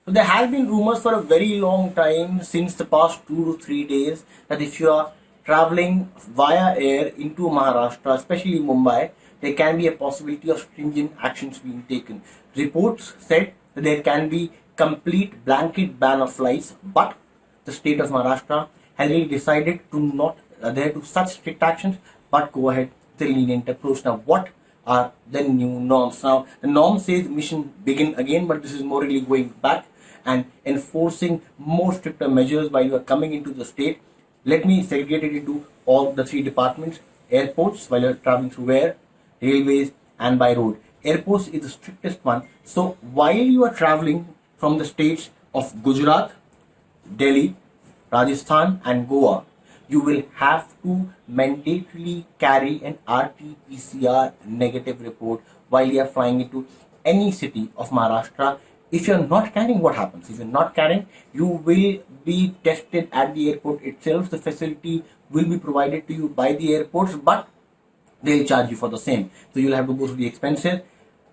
So there has been rumors for a very long time, since the past 2 to 3 days, that if you are traveling via air into Maharashtra, especially Mumbai, there can be a possibility of stringent actions being taken. Reports said that there can be complete blanket ban of flights, but the state of Maharashtra has really decided to not adhere to such strict actions, but go ahead with a lenient approach. Now, what are the new norms? Now, the norm says mission begin again, but this is more really going back and enforcing more stricter measures while you are coming into the state. Let me segregate it into all the three departments. Airports, while you are traveling through air, railways, and by road. Airports is the strictest one. So while you are traveling from the states of Gujarat, Delhi, Rajasthan, and Goa, you will have to mandatorily carry an RT-PCR negative report while you are flying into any city of Maharashtra. If you're not carrying, what happens? If you're not carrying, you will be tested at the airport itself. The facility will be provided to you by the airports, but they'll charge you for the same. So you'll have to go through the expenses.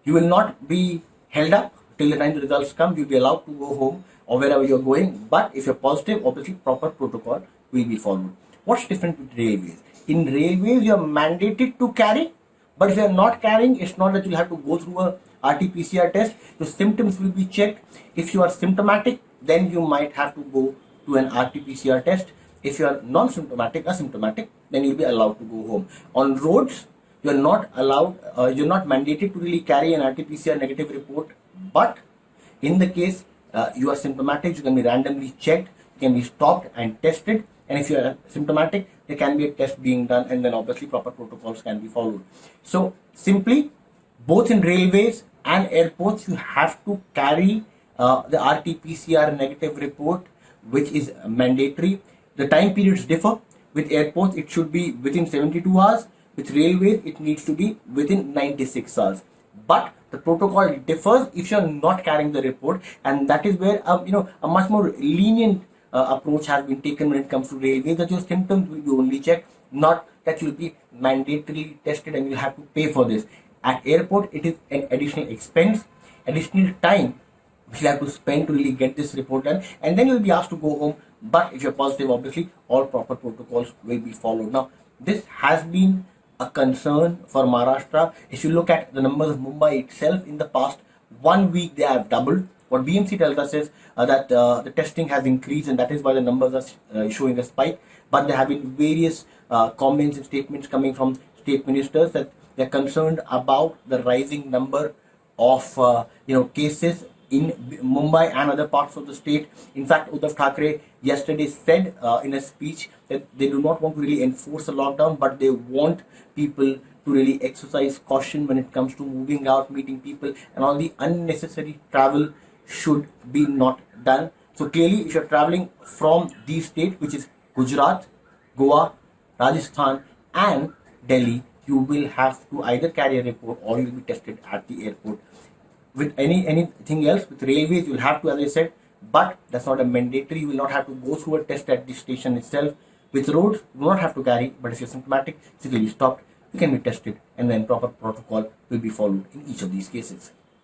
You will not be held up till the time the results come. You'll be allowed to go home or wherever you're going. But if you're positive, obviously proper protocol will be followed. What's different with railways? In railways, you're mandated to carry, but if you're not carrying, it's not that you'll have to go through a RT-PCR test. Your symptoms will be checked. If you are symptomatic, then you might have to go to an RT-PCR test. If you are non-symptomatic, asymptomatic, then you'll be allowed to go home. On roads, you're not allowed, you're not mandated to really carry an RT-PCR negative report. But in the case you are symptomatic, you can be randomly checked, you can be stopped and tested. And if you are symptomatic, there can be a test being done, and then obviously proper protocols can be followed. So simply, both in railways and airports, you have to carry the RT-PCR negative report, which is mandatory. The time periods differ. With airports, it should be within 72 hours. With railways, it needs to be within 96 hours. But the protocol differs if you're not carrying the report, and that is where a much more lenient approach has been taken when it comes to railways, that your symptoms will be only checked, not that you'll be mandatorily tested and you'll have to pay for this. At airport, it is an additional expense, additional time which you have to spend to really get this report done, and then you'll be asked to go home. But if you're positive, obviously all proper protocols will be followed. Now, this has been a concern for Maharashtra. If you look at the numbers of Mumbai itself, in the past 1 week they have doubled. What BMC tells us is that the testing has increased, and that is why the numbers are showing a spike. But there have been various comments and statements coming from state ministers that they're concerned about the rising number of cases in Mumbai and other parts of the state. In fact, Uddhav Thackeray yesterday said in a speech that they do not want to really enforce a lockdown, but they want people to really exercise caution when it comes to moving out, meeting people, and all the unnecessary travel should be not done. So clearly, if you're traveling from these states, which is Gujarat, Goa, Rajasthan, and Delhi, you will have to either carry a report or you'll be tested at the airport. With anything else, with railways, you'll have to, as I said, but that's not a mandatory. You will not have to go through a test at the station itself. With roads, you do not have to carry, but if you're symptomatic, physically stopped, you can be tested, and then proper protocol will be followed in each of these cases.